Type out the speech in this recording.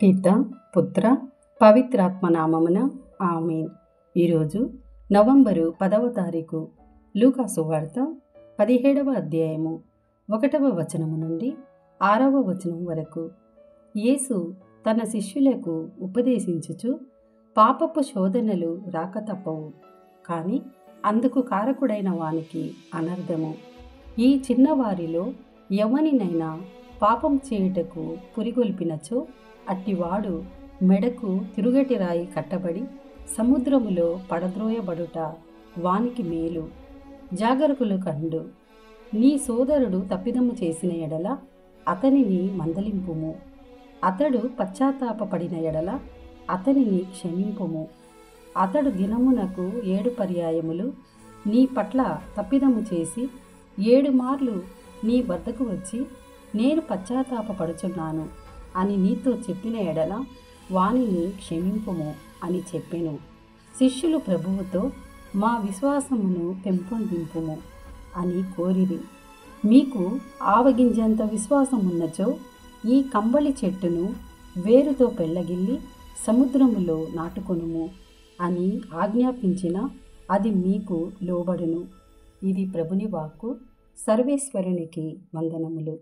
పిత పుత్ర పవిత్రాత్మనామమున ఆమేన్. ఈరోజు నవంబరు 10వ తారీఖు. లూకా సువార్త 17వ అధ్యాయము 1వ వచనము నుండి 6వ వచనం వరకు. యేసు తన శిష్యులకు ఉపదేశించుచు, పాపపు శోధనలు రాక తప్పవు, కానీ అందుకు కారకుడైన వానికి అనర్థము. ఈ చిన్నవారిలో ఎవనినైనా పాపం చేయుటకు పురిగొల్పినచో అట్టివాడు మెడకు తిరుగటి రాయి కట్టబడి సముద్రములో పడద్రోయబడుట వానికి మేలు. జాగరకులు కండు, నీ సోదరుడు తప్పిదము చేసిన ఎడల అతనిని మందలింపుము, అతడు పశ్చాత్తాపపడిన ఎడల అతనిని క్షమింపుము. అతడు దినమునకు 7 పర్యాయములు నీ పట్ల తప్పిదము చేసి 7 మార్లు నీ వద్దకు వచ్చి, నేను పశ్చాత్తాపపడుచున్నాను అని నీతో చెప్పిన ఎడల వానిని క్షమింపుము అని చెప్పెను. శిష్యులు ప్రభువుతో, మా విశ్వాసమును పెంపొందింపుము అని కోరిరి. మీకు ఆవగింజంత విశ్వాసమున్నచో ఈ కంబళి చెట్టును వేరుతో పెళ్ళగిల్లి సముద్రములో నాటుకొనుము అని ఆజ్ఞాపించిన అది మీకు లోబడును. ఇది ప్రభుని వాక్కు. సర్వేశ్వరునికి వందనములు.